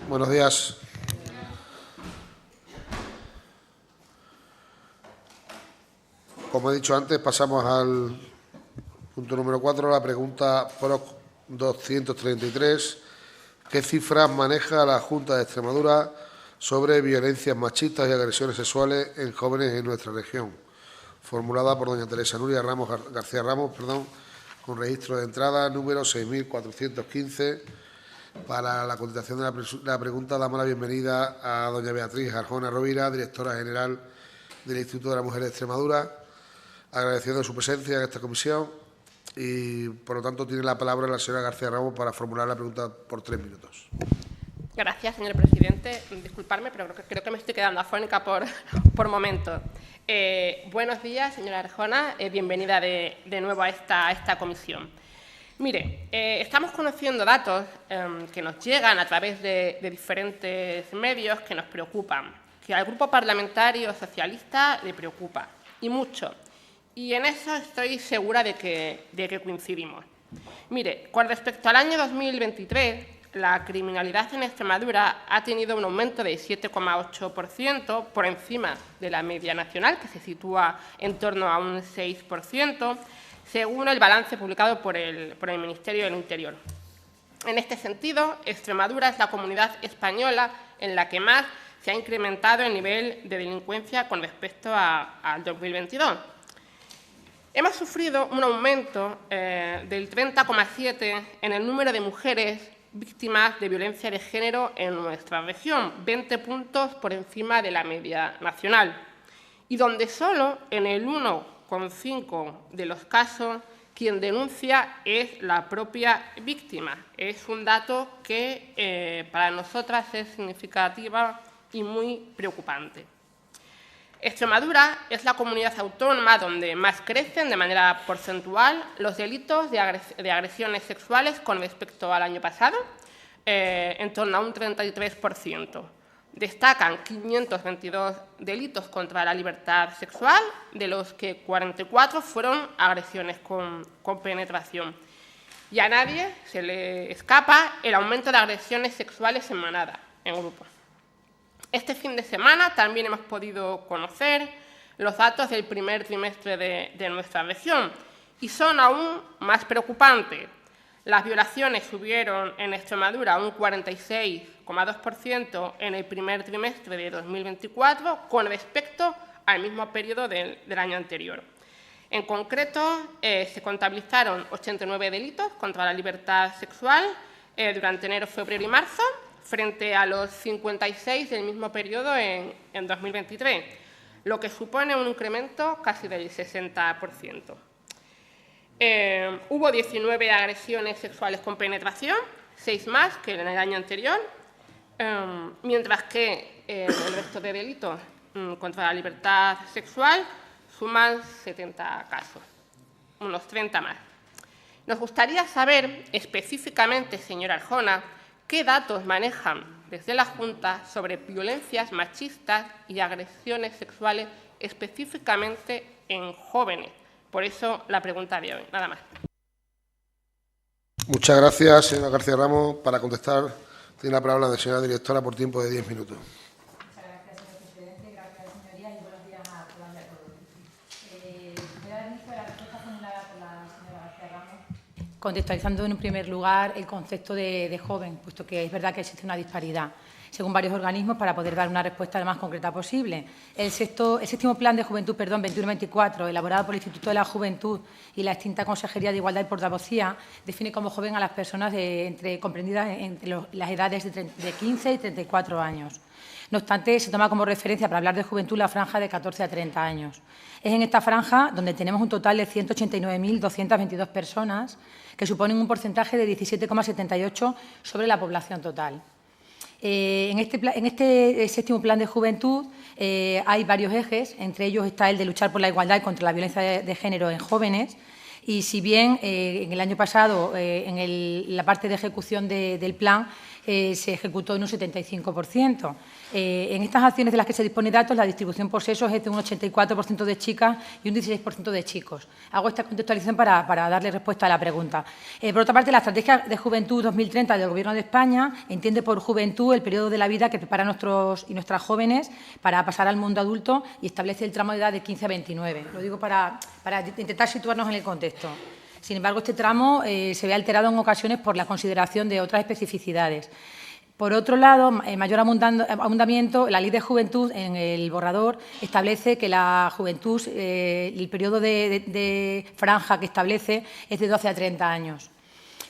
Buenos días. Como he dicho antes, pasamos al punto número 4, la pregunta PROC 233. ¿Qué cifras maneja la Junta de Extremadura sobre violencias machistas y agresiones sexuales en jóvenes en nuestra región? Formulada por doña Teresa Nuria García Ramos, con registro de entrada número 6415. Para la contestación de la pregunta damos la bienvenida a doña Beatriz Arjona Rovira, directora general del Instituto de la Mujer de Extremadura, agradeciendo su presencia en esta comisión y, por lo tanto, tiene la palabra la señora García Ramos para formular la pregunta por 3 minutos. Gracias, señor presidente. Disculparme, pero creo que me estoy quedando afónica por momentos. Buenos días, señora Arjona. Bienvenida de nuevo a esta comisión. Mire, estamos conociendo datos que nos llegan a través de diferentes medios que nos preocupan, que al Grupo Parlamentario Socialista le preocupa, y mucho. Y en eso estoy segura de que coincidimos. Mire, con respecto al año 2023, la criminalidad en Extremadura ha tenido un aumento de 7,8% por encima de la media nacional, que se sitúa en torno a un 6%, según el balance publicado por el Ministerio del Interior. En este sentido, Extremadura es la comunidad española en la que más se ha incrementado el nivel de delincuencia con respecto al 2022. Hemos sufrido un aumento del 30,7% en el número de mujeres víctimas de violencia de género en nuestra región, 20 puntos por encima de la media nacional, y donde solo en el 1,5% de los casos quien denuncia es la propia víctima. Es un dato que para nosotras es significativo y muy preocupante. Extremadura es la comunidad autónoma donde más crecen de manera porcentual los delitos de agresiones sexuales con respecto al año pasado, en torno a un 33%. Destacan 522 delitos contra la libertad sexual, de los que 44 fueron agresiones con penetración. Y a nadie se le escapa el aumento de agresiones sexuales en manada, en grupo. Este fin de semana también hemos podido conocer los datos del primer trimestre de nuestra región y son aún más preocupantes. Las violaciones subieron en Extremadura un 46,2% en el primer trimestre de 2024 con respecto al mismo periodo del año anterior. En concreto, se contabilizaron 89 delitos contra la libertad sexual durante enero, febrero y marzo, frente a los 56 del mismo periodo en 2023, lo que supone un incremento casi del 60%. Hubo 19 agresiones sexuales con penetración, 6 más que en el año anterior, mientras que el resto de delitos contra la libertad sexual suman 70 casos, unos 30 más. Nos gustaría saber específicamente, señora Arjona, ¿qué datos manejan desde la Junta sobre violencias machistas y agresiones sexuales específicamente en jóvenes? Por eso la pregunta de hoy. Nada más. Muchas gracias, señora García Ramos. Para contestar, tiene la palabra la señora directora por tiempo de 10 minutos. Muchas gracias, señor presidente. Gracias, señorías, y buenos días a todas y a todos. Voy a dar inicio a la respuesta formulada por la señora García Ramos, contextualizando en un primer lugar el concepto de joven, puesto que es verdad que existe una disparidad según varios organismos para poder dar una respuesta lo más concreta posible. El séptimo Plan de Juventud 21-24, elaborado por el Instituto de la Juventud y la extinta Consejería de Igualdad y Portavocía, define como joven a las personas comprendidas entre las edades de 15 y 34 años. No obstante, se toma como referencia para hablar de juventud la franja de 14 a 30 años. Es en esta franja donde tenemos un total de 189.222 personas, que suponen un porcentaje de 17,78 sobre la población total. En este séptimo Plan de Juventud hay varios ejes, entre ellos está el de luchar por la igualdad y contra la violencia de género en jóvenes, Y si bien en el año pasado, en la parte de ejecución del plan, se ejecutó en un 75%. En estas acciones de las que se dispone de datos, la distribución por sexos es de un 84% de chicas y un 16% de chicos. Hago esta contextualización para darle respuesta a la pregunta. Por otra parte, la Estrategia de Juventud 2030 del Gobierno de España entiende por juventud el periodo de la vida que prepara a nuestros y nuestras jóvenes para pasar al mundo adulto y establece el tramo de edad de 15 a 29. Lo digo para intentar situarnos en el contexto. Sin embargo, este tramo se ve alterado en ocasiones por la consideración de otras especificidades. Por otro lado, mayor abundamiento, la Ley de Juventud en el borrador establece que la juventud, el periodo de franja que establece es de 12 a 30 años.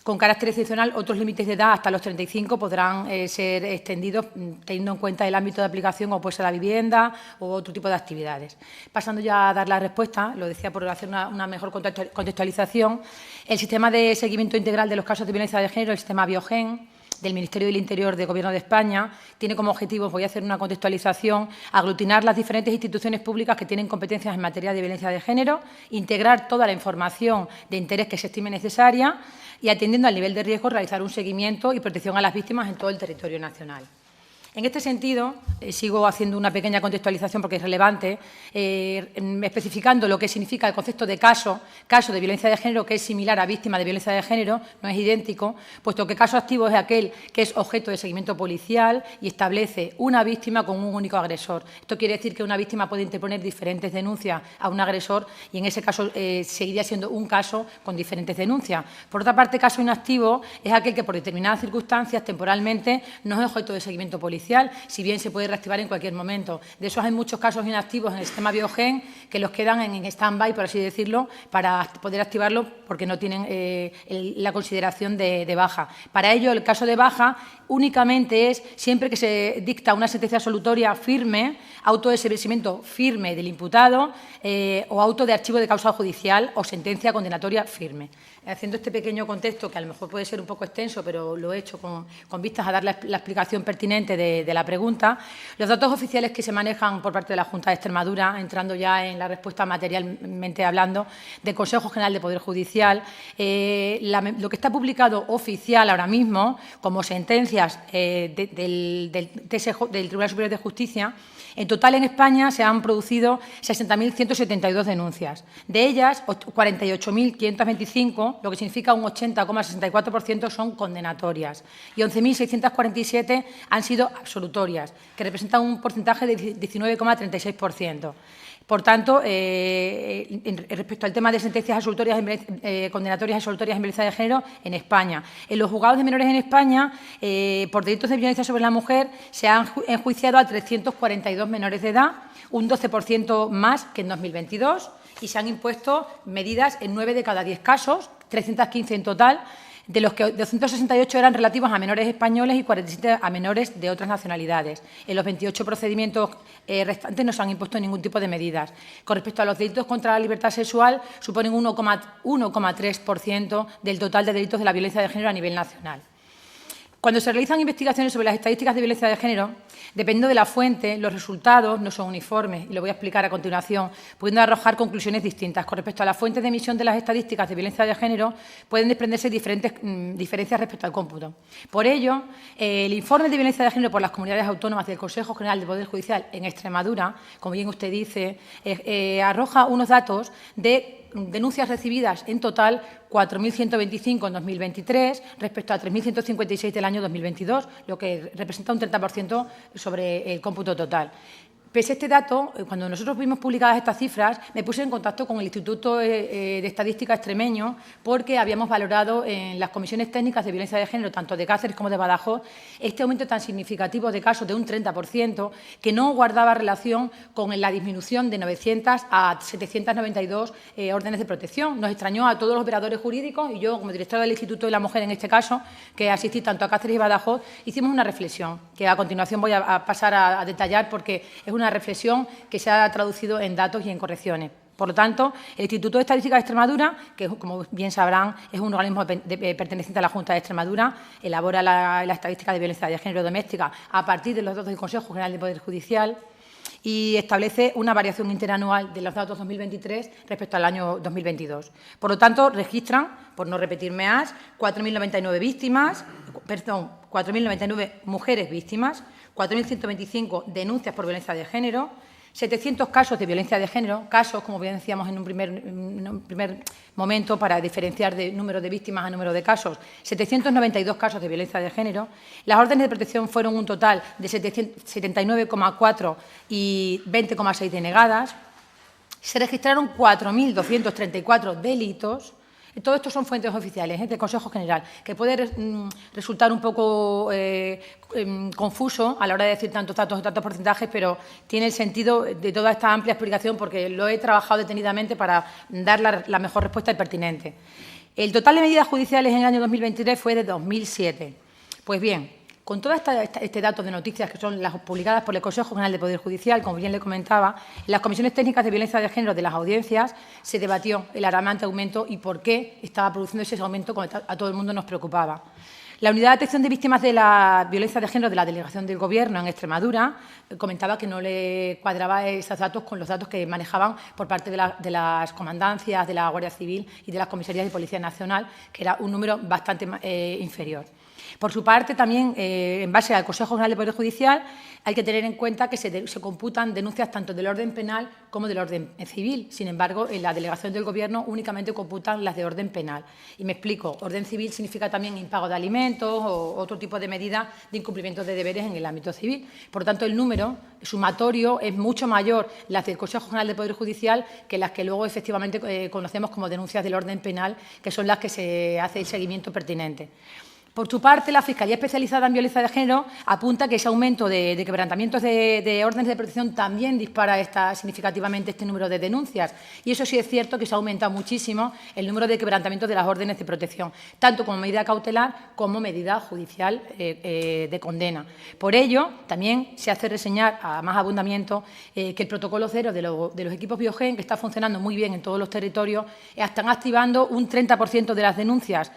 Con carácter excepcional, otros límites de edad hasta los 35 podrán ser extendidos teniendo en cuenta el ámbito de aplicación o puede ser la vivienda u otro tipo de actividades. Pasando ya a dar la respuesta, lo decía por hacer una mejor contextualización, el sistema de seguimiento integral de los casos de violencia de género, el sistema Biogen, del Ministerio del Interior del Gobierno de España, tiene como objetivo, voy a hacer una contextualización, aglutinar las diferentes instituciones públicas que tienen competencias en materia de violencia de género, integrar toda la información de interés que se estime necesaria y, atendiendo al nivel de riesgo, realizar un seguimiento y protección a las víctimas en todo el territorio nacional. En este sentido, sigo haciendo una pequeña contextualización porque es relevante, especificando lo que significa el concepto de caso de violencia de género, que es similar a víctima de violencia de género, no es idéntico, puesto que caso activo es aquel que es objeto de seguimiento policial y establece una víctima con un único agresor. Esto quiere decir que una víctima puede interponer diferentes denuncias a un agresor y en ese caso seguiría siendo un caso con diferentes denuncias. Por otra parte, caso inactivo es aquel que por determinadas circunstancias temporalmente no es objeto de seguimiento policial, si bien se puede reactivar en cualquier momento. De esos hay muchos casos inactivos en el sistema Biogen que los quedan en stand-by, por así decirlo, para poder activarlo porque no tienen la consideración de baja. Para ello, el caso de baja únicamente es siempre que se dicta una sentencia absolutoria firme, auto de sobreseimiento firme del imputado o auto de archivo de causa judicial o sentencia condenatoria firme. Haciendo este pequeño contexto, que a lo mejor puede ser un poco extenso, pero lo he hecho con vistas a dar la explicación pertinente de la pregunta, los datos oficiales que se manejan por parte de la Junta de Extremadura, entrando ya en la respuesta materialmente hablando, del Consejo General de Poder Judicial, lo que está publicado oficial ahora mismo, como sentencias del Tribunal Superior de Justicia, en total en España se han producido 60.172 denuncias. De ellas, 48.525, lo que significa un 80,64% son condenatorias y 11.647 han sido absolutorias, que representan un porcentaje de 19,36%. Por tanto, respecto al tema de sentencias absolutorias, condenatorias absolutorias en violencia de género, en España. En los juzgados de menores en España, por delitos de violencia sobre la mujer, se han enjuiciado a 342 menores de edad, un 12% más que en 2022, y se han impuesto medidas en 9 de cada 10 casos, 315 en total, de los que 268 eran relativos a menores españoles y 47 a menores de otras nacionalidades. En los 28 procedimientos restantes no se han impuesto ningún tipo de medidas. Con respecto a los delitos contra la libertad sexual, suponen 1,3% del total de delitos de la violencia de género a nivel nacional. Cuando se realizan investigaciones sobre las estadísticas de violencia de género, dependiendo de la fuente, los resultados no son uniformes, y lo voy a explicar a continuación, pudiendo arrojar conclusiones distintas. Con respecto a la fuente de emisión de las estadísticas de violencia de género, pueden desprenderse diferencias respecto al cómputo. Por ello, el informe de violencia de género por las comunidades autónomas del Consejo General del Poder Judicial en Extremadura, como bien usted dice, arroja unos datos de denuncias recibidas en total 4.125 en 2023 respecto a 3.156 del año 2022, lo que representa un 30% sobre el cómputo total. Pese a este dato, cuando nosotros vimos publicadas estas cifras, me puse en contacto con el Instituto de Estadística extremeño porque habíamos valorado en las comisiones técnicas de violencia de género, tanto de Cáceres como de Badajoz, este aumento tan significativo de casos de un 30% que no guardaba relación con la disminución de 900 a 792 órdenes de protección. Nos extrañó a todos los operadores jurídicos y yo, como directora del Instituto de la Mujer en este caso, que asistí tanto a Cáceres y Badajoz, hicimos una reflexión que a continuación voy a pasar a detallar porque es una reflexión que se ha traducido en datos y en correcciones. Por lo tanto, el Instituto de Estadística de Extremadura, que como bien sabrán es un organismo perteneciente a la Junta de Extremadura, elabora la estadística de violencia de género doméstica a partir de los datos del Consejo General del Poder Judicial y establece una variación interanual de los datos 2023 respecto al año 2022. Por lo tanto, registran, por no repetirme más, 4.099 mujeres víctimas, 4.125 denuncias por violencia de género, 700 casos de violencia de género, casos, como bien decíamos en un primer momento, para diferenciar de número de víctimas a número de casos, 792 casos de violencia de género. Las órdenes de protección fueron un total de 79,4 y 20,6 denegadas. Se registraron 4.234 delitos. Todo esto son fuentes oficiales del Consejo General, que puede resultar un poco confuso a la hora de decir tantos datos o tantos porcentajes, pero tiene el sentido de toda esta amplia explicación porque lo he trabajado detenidamente para dar la mejor respuesta y pertinente. El total de medidas judiciales en el año 2023 fue de 2.007. Pues bien, con todo este dato de noticias que son las publicadas por el Consejo General de Poder Judicial, como bien le comentaba, en las comisiones técnicas de violencia de género de las audiencias se debatió el alarmante aumento y por qué estaba produciendo ese aumento, como a todo el mundo nos preocupaba. La Unidad de Atención de Víctimas de la Violencia de Género de la Delegación del Gobierno en Extremadura comentaba que no le cuadraba esos datos con los datos que manejaban por parte de las comandancias, de la Guardia Civil y de las comisarías de Policía Nacional, que era un número bastante inferior. Por su parte, también, en base al Consejo General de Poder Judicial, hay que tener en cuenta que se computan denuncias tanto del orden penal como del orden civil. Sin embargo, en la delegación del Gobierno únicamente computan las de orden penal. Y me explico, orden civil significa también impago de alimentos o otro tipo de medidas de incumplimiento de deberes en el ámbito civil. Por tanto, el número sumatorio es mucho mayor las del Consejo General de Poder Judicial que las que luego efectivamente conocemos como denuncias del orden penal, que son las que se hace el seguimiento pertinente. Por su parte, la Fiscalía Especializada en Violencia de Género apunta que ese aumento de quebrantamientos de órdenes de protección también dispara significativamente este número de denuncias. Y eso sí es cierto que se ha aumentado muchísimo el número de quebrantamientos de las órdenes de protección, tanto como medida cautelar como medida judicial de condena. Por ello, también se hace reseñar a más abundamiento que el protocolo cero de los equipos Biogen, que está funcionando muy bien en todos los territorios, están activando un 30% de las denuncias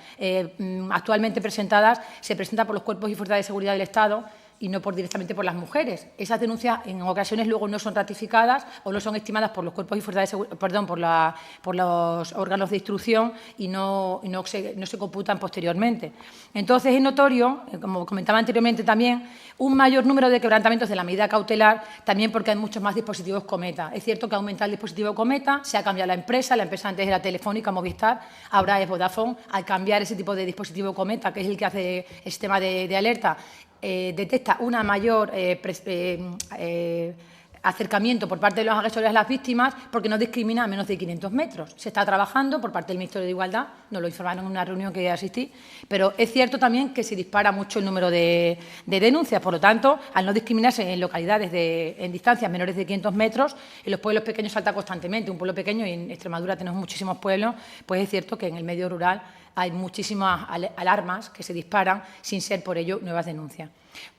actualmente presentadas se presenta por los cuerpos y fuerzas de seguridad del Estado y no directamente por las mujeres. Esas denuncias en ocasiones luego no son ratificadas o no son estimadas por los cuerpos y fuerzas de seguridad, por los órganos de instrucción y no se computan posteriormente. Entonces, es notorio, como comentaba anteriormente también, un mayor número de quebrantamientos de la medida cautelar, también porque hay muchos más dispositivos Cometa. Es cierto que ha aumentado el dispositivo Cometa, se ha cambiado la empresa antes era Telefónica, Movistar, ahora es Vodafone. Al cambiar ese tipo de dispositivo Cometa, que es el que hace el sistema de alerta, detecta una mayor acercamiento por parte de los agresores a las víctimas porque no discrimina a menos de 500 metros. Se está trabajando por parte del Ministerio de Igualdad, nos lo informaron en una reunión que asistí, pero es cierto también que se dispara mucho el número de denuncias. Por lo tanto, al no discriminarse en localidades en distancias menores de 500 metros, en los pueblos pequeños salta constantemente. Un pueblo pequeño, y en Extremadura tenemos muchísimos pueblos, pues es cierto que en el medio rural hay muchísimas alarmas que se disparan sin ser por ello nuevas denuncias.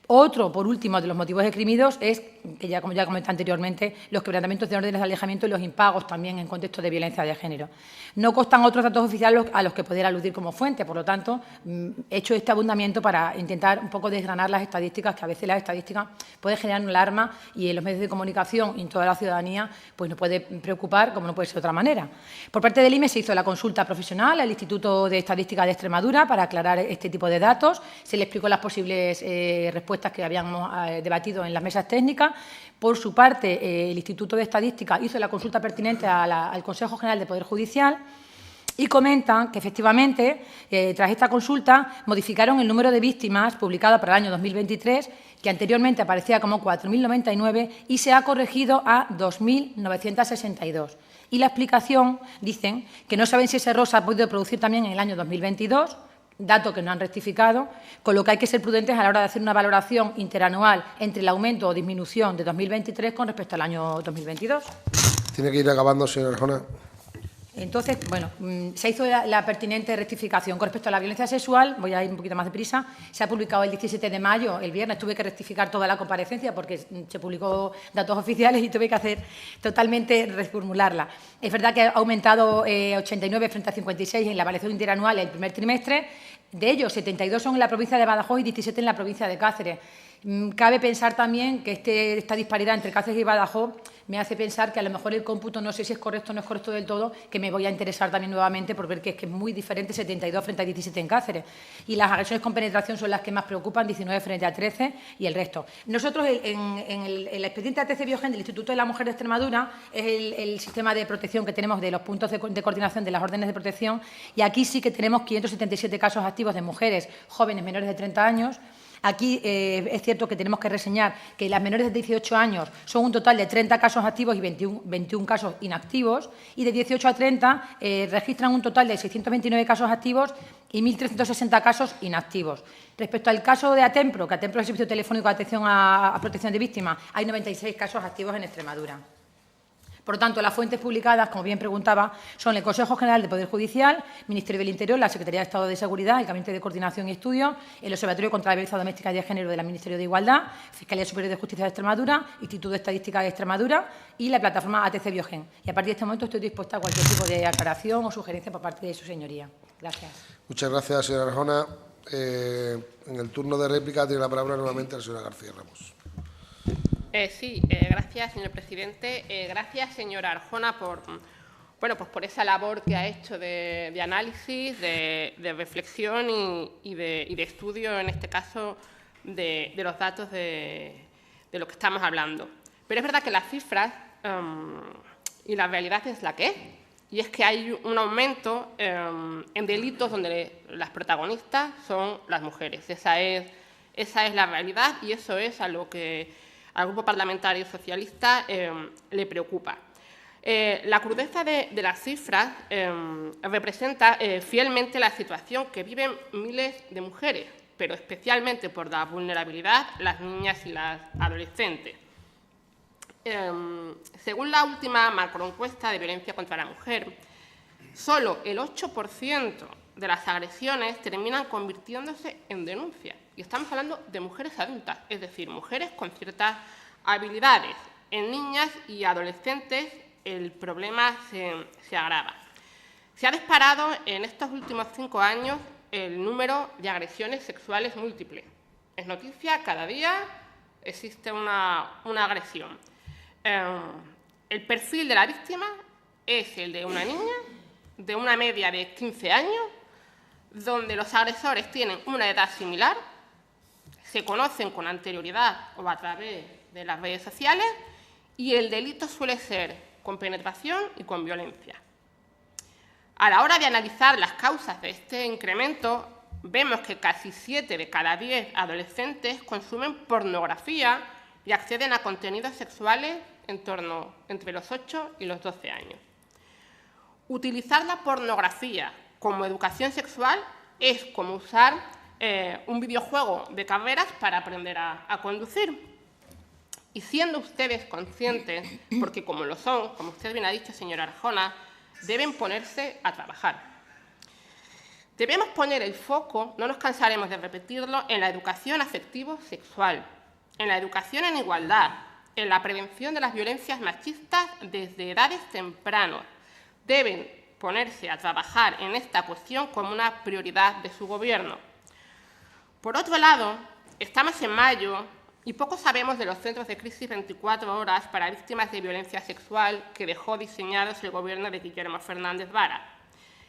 Otro, por último, de los motivos esgrimidos es, que como ya comenté anteriormente, los quebrantamientos de órdenes de alejamiento y los impagos también en contexto de violencia de género. No constan otros datos oficiales a los que poder aludir como fuente, por lo tanto, he hecho este abundamiento para intentar un poco desgranar las estadísticas, que a veces las estadísticas pueden generar una alarma y en los medios de comunicación y en toda la ciudadanía pues nos puede preocupar, como no puede ser de otra manera. Por parte del IME se hizo la consulta profesional al Instituto de Estadística de Extremadura para aclarar este tipo de datos, se le explicó las posibles respuestas que habíamos debatido en las mesas técnicas. Por su parte, el Instituto de Estadística hizo la consulta pertinente al Consejo General de Poder Judicial y comentan que, efectivamente, tras esta consulta, modificaron el número de víctimas publicado para el año 2023, que anteriormente aparecía como 4.099, y se ha corregido a 2.962. Y la explicación, dicen, que no saben si ese error se ha podido producir también en el año 2022, dato que no han rectificado, con lo que hay que ser prudentes a la hora de hacer una valoración interanual entre el aumento o disminución de 2023 con respecto al año 2022. Tiene que ir acabando, señora Arjona. Entonces, bueno, se hizo la pertinente rectificación. Con respecto a la violencia sexual, voy a ir un poquito más deprisa, se ha publicado el 17 de mayo, el viernes, tuve que rectificar toda la comparecencia porque se publicó datos oficiales y tuve que hacer totalmente reformularla. Es verdad que ha aumentado 89 frente a 56 en la evaluación interanual en el primer trimestre, de ellos 72 son en la provincia de Badajoz y 17 en la provincia de Cáceres. Cabe pensar también que esta disparidad entre Cáceres y Badajoz me hace pensar que a lo mejor el cómputo, no sé si es correcto o no es correcto del todo, que me voy a interesar también nuevamente por ver que es muy diferente 72 frente a 17 en Cáceres. Y las agresiones con penetración son las que más preocupan, 19 frente a 13 y el resto. Nosotros, en el expediente ATC Biogen del Instituto de la Mujer de Extremadura, es el sistema de protección que tenemos de los puntos de coordinación de las órdenes de protección, y aquí sí que tenemos 577 casos activos de mujeres jóvenes menores de 30 años. Aquí es cierto que tenemos que reseñar que las menores de 18 años son un total de 30 casos activos y 21 casos inactivos, y de 18 a 30 registran un total de 629 casos activos y 1.360 casos inactivos. Respecto al caso de Atempro, que Atempro es el servicio telefónico de atención a protección de víctimas, hay 96 casos activos en Extremadura. Por lo tanto, las fuentes publicadas, como bien preguntaba, son el Consejo General del Poder Judicial, Ministerio del Interior, la Secretaría de Estado de Seguridad, el Gabinete de Coordinación y Estudios, el Observatorio contra la Violencia Doméstica y de Género del Ministerio de Igualdad, Fiscalía Superior de Justicia de Extremadura, Instituto de Estadística de Extremadura y la plataforma ATC Biogen. Y a partir de este momento estoy dispuesta a cualquier tipo de aclaración o sugerencia por parte de su señoría. Gracias. Muchas gracias, señora Arjona. En el turno de réplica tiene la palabra nuevamente la señora García Ramos. Gracias, señor presidente. Gracias, señora Arjona, por esa labor que ha hecho de análisis, de reflexión y de estudio, en este caso, de los datos de lo que estamos hablando. Pero es verdad que las cifras y la realidad es la que es, y es que hay un aumento en delitos donde las protagonistas son las mujeres. Esa es la realidad, y eso es a lo que al Grupo Parlamentario Socialista le preocupa. La crudeza de las cifras representa fielmente la situación que viven miles de mujeres, pero especialmente por la vulnerabilidad, las niñas y las adolescentes. Según la última macroencuesta de violencia contra la mujer, solo el 8% de las agresiones terminan convirtiéndose en denuncia. Y estamos hablando de mujeres adultas, es decir, mujeres con ciertas habilidades. En niñas y adolescentes el problema se agrava. Se ha disparado en estos últimos 5 años el número de agresiones sexuales múltiples. Es noticia, cada día existe una agresión. El perfil de la víctima es el de una niña de una media de 15 años, donde los agresores tienen una edad similar, se conocen con anterioridad o a través de las redes sociales, y el delito suele ser con penetración y con violencia. A la hora de analizar las causas de este incremento, vemos que casi 7 de cada 10 adolescentes consumen pornografía y acceden a contenidos sexuales entre los 8 y los 12 años. Utilizar la pornografía como educación sexual es como usar un videojuego de carreras para aprender a conducir. Y siendo ustedes conscientes, porque como lo son, como usted bien ha dicho, señora Arjona, deben ponerse a trabajar. Debemos poner el foco, no nos cansaremos de repetirlo, en la educación afectivo-sexual, en la educación en igualdad, en la prevención de las violencias machistas desde edades tempranas. Deben ponerse a trabajar en esta cuestión como una prioridad de su Gobierno. Por otro lado, estamos en mayo y poco sabemos de los centros de crisis 24 horas para víctimas de violencia sexual que dejó diseñados el Gobierno de Guillermo Fernández Vara.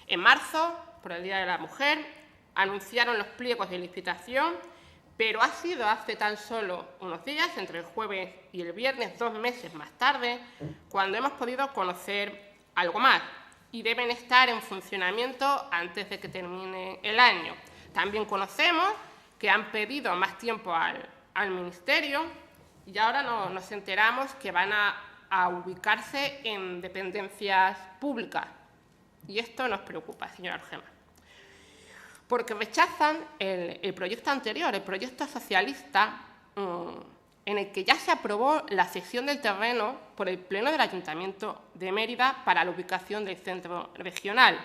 En marzo, por el Día de la Mujer, anunciaron los pliegos de licitación, pero ha sido hace tan solo unos días, entre el jueves y el viernes, 2 meses más tarde, cuando hemos podido conocer algo más, y deben estar en funcionamiento antes de que termine el año. También conocemos que han pedido más tiempo al Ministerio, y ahora nos enteramos que van a ubicarse en dependencias públicas. Y esto nos preocupa, señora Arjona, porque rechazan el proyecto anterior, el proyecto socialista, en el que ya se aprobó la cesión del terreno por el Pleno del Ayuntamiento de Mérida para la ubicación del centro regional.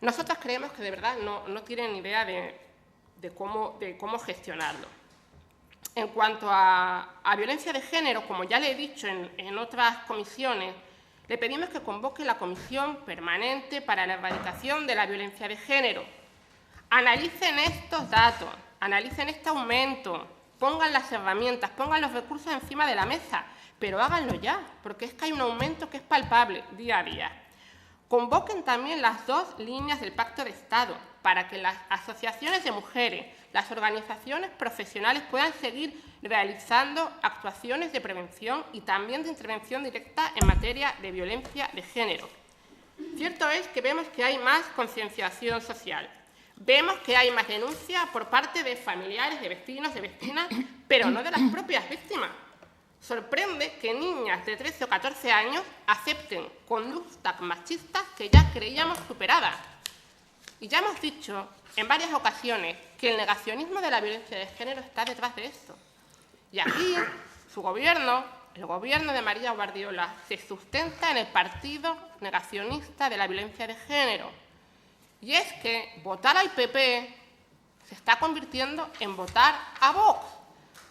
Nosotros creemos que de verdad no tienen idea de cómo gestionarlo. En cuanto a violencia de género, como ya le he dicho en otras comisiones, le pedimos que convoque la Comisión Permanente para la Erradicación de la Violencia de Género. Analicen estos datos, analicen este aumento, pongan las herramientas, pongan los recursos encima de la mesa, pero háganlo ya, porque es que hay un aumento que es palpable día a día. Convoquen también las 2 líneas del Pacto de Estado para que las asociaciones de mujeres, las organizaciones profesionales puedan seguir realizando actuaciones de prevención y también de intervención directa en materia de violencia de género. Cierto es que vemos que hay más concienciación social, vemos que hay más denuncia por parte de familiares, de vecinos, de vecinas, pero no de las propias víctimas. Sorprende que niñas de 13 o 14 años acepten conductas machistas que ya creíamos superadas. Y ya hemos dicho en varias ocasiones que el negacionismo de la violencia de género está detrás de esto. Y aquí su gobierno, el gobierno de María Guardiola, se sustenta en el partido negacionista de la violencia de género. Y es que votar al PP se está convirtiendo en votar a Vox.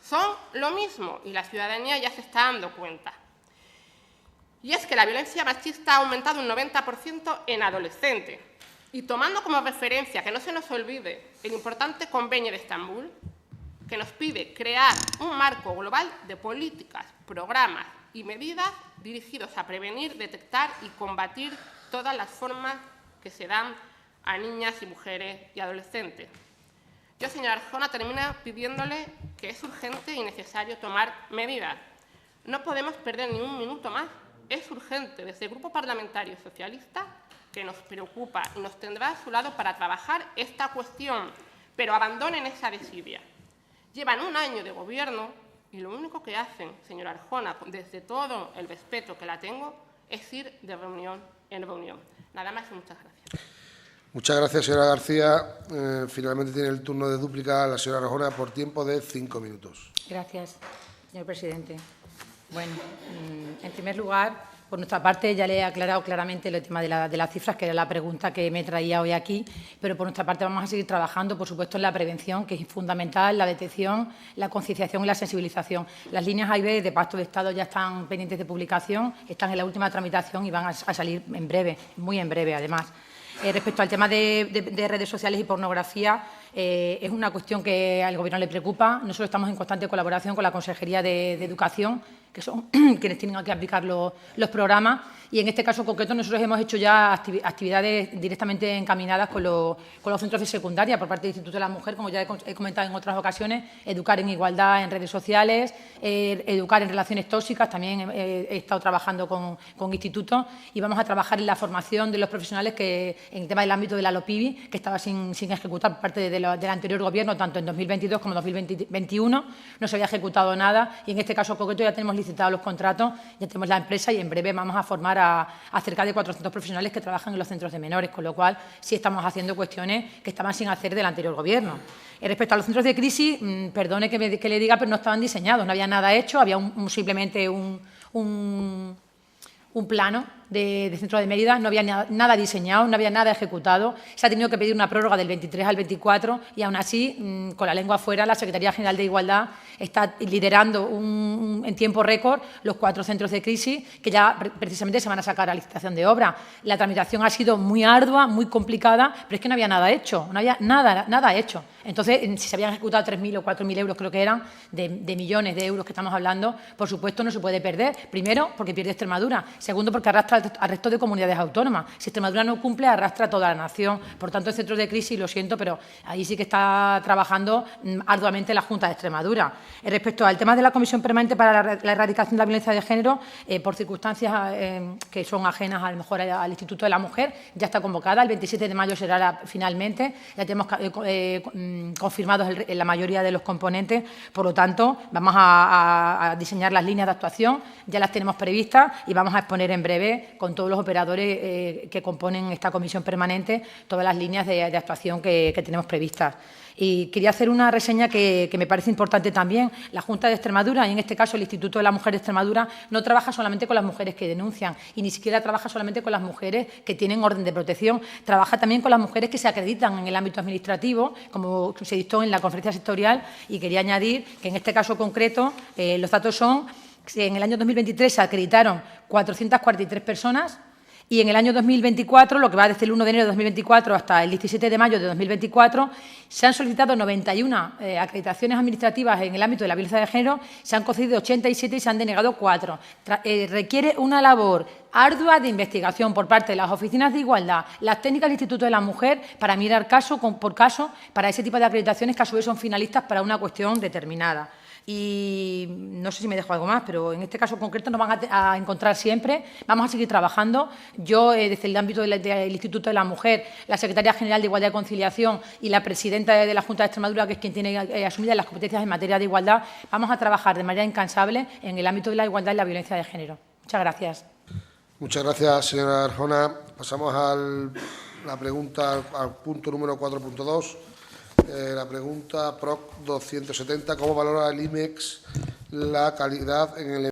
Son lo mismo y la ciudadanía ya se está dando cuenta. Y es que la violencia machista ha aumentado un 90% en adolescentes. Y tomando como referencia, que no se nos olvide, el importante convenio de Estambul, que nos pide crear un marco global de políticas, programas y medidas dirigidos a prevenir, detectar y combatir todas las formas que se dan a niñas y mujeres y adolescentes. Yo, señora Arjona, termino pidiéndole que es urgente y necesario tomar medidas. No podemos perder ni un minuto más. Es urgente, desde el Grupo Parlamentario Socialista, que nos preocupa y nos tendrá a su lado para trabajar esta cuestión, pero abandonen esa desidia. Llevan un año de gobierno y lo único que hacen, señora Arjona, desde todo el respeto que la tengo, es ir de reunión en reunión. Nada más y muchas gracias. Muchas gracias, señora García. Finalmente tiene el turno de dúplica la señora Arjona por tiempo de 5 minutos. Gracias, señor presidente. Bueno, en primer lugar, por nuestra parte ya le he aclarado claramente el tema de las cifras, que era la pregunta que me traía hoy aquí, pero por nuestra parte vamos a seguir trabajando, por supuesto, en la prevención, que es fundamental, la detección, la concienciación y la sensibilización. Las líneas A y B de Pacto de Estado ya están pendientes de publicación, están en la última tramitación y van a salir en breve, muy en breve, además. Respecto al tema de redes sociales y pornografía, es una cuestión que al Gobierno le preocupa. Nosotros estamos en constante colaboración con la Consejería de Educación, que son quienes tienen que aplicar los programas. Y en este caso concreto nosotros hemos hecho ya actividades directamente encaminadas con los centros de secundaria por parte del Instituto de la Mujer, como ya he comentado en otras ocasiones, educar en igualdad en redes sociales, educar en relaciones tóxicas. También he estado trabajando con institutos y vamos a trabajar en la formación de los profesionales que en el tema del ámbito de la LOPIBI, que estaba sin ejecutar por parte del anterior Gobierno, tanto en 2022 como en 2021. No se había ejecutado nada y en este caso concreto ya tenemos licitados los contratos, ya tenemos la empresa y en breve vamos a formar a cerca de 400 profesionales que trabajan en los centros de menores, con lo cual sí estamos haciendo cuestiones que estaban sin hacer del anterior Gobierno. Respecto a los centros de crisis, perdone que le diga, pero no estaban diseñados, no había nada hecho, había simplemente un plano de centro de Mérida, no había nada diseñado, no había nada ejecutado. Se ha tenido que pedir una prórroga del 23 al 24 y aún así, con la lengua afuera, la Secretaría General de Igualdad está liderando en tiempo récord los 4 centros de crisis que ya precisamente se van a sacar a licitación de obra. La tramitación ha sido muy ardua, muy complicada, pero es que no había nada hecho, no había nada hecho. Entonces, si se habían ejecutado 3.000 o 4.000 euros, creo que eran, de millones de euros que estamos hablando, por supuesto no se puede perder. Primero, porque pierde Extremadura. Segundo, porque arrastra al resto de comunidades autónomas. Si Extremadura no cumple, arrastra a toda la nación. Por tanto, en centros de crisis, lo siento, pero ahí sí que está trabajando arduamente la Junta de Extremadura. Respecto al tema de la Comisión Permanente para la Erradicación de la Violencia de Género, por circunstancias que son ajenas a lo mejor al Instituto de la Mujer, ya está convocada. El 27 de mayo será finalmente. Ya tenemos confirmados la mayoría de los componentes. Por lo tanto, vamos a diseñar las líneas de actuación, ya las tenemos previstas y vamos a exponer en breve con todos los operadores que componen esta comisión permanente todas las líneas de actuación que tenemos previstas. Y quería hacer una reseña que me parece importante también. La Junta de Extremadura, y en este caso el Instituto de la Mujer de Extremadura, no trabaja solamente con las mujeres que denuncian y ni siquiera trabaja solamente con las mujeres que tienen orden de protección. Trabaja también con las mujeres que se acreditan en el ámbito administrativo, como se dictó en la conferencia sectorial, y quería añadir que en este caso concreto los datos son que en el año 2023 se acreditaron 443 personas. Y en el año 2024, lo que va desde el 1 de enero de 2024 hasta el 17 de mayo de 2024, se han solicitado 91 acreditaciones administrativas en el ámbito de la violencia de género, se han concedido 87 y se han denegado 4. Requiere una labor ardua de investigación por parte de las oficinas de igualdad, las técnicas del Instituto de la Mujer, para mirar caso por caso para ese tipo de acreditaciones que a su vez son finalistas para una cuestión determinada. Y no sé si me dejo algo más, pero en este caso concreto nos van a encontrar siempre. Vamos a seguir trabajando. Yo, desde el ámbito del Instituto de la Mujer, la Secretaria General de Igualdad y Conciliación y la Presidenta de la Junta de Extremadura, que es quien tiene asumidas las competencias en materia de igualdad, vamos a trabajar de manera incansable en el ámbito de la igualdad y la violencia de género. Muchas gracias. Muchas gracias, señora Arjona. Pasamos al punto número 4.2. La pregunta PROC 270. ¿Cómo valora el IMEX la calidad en el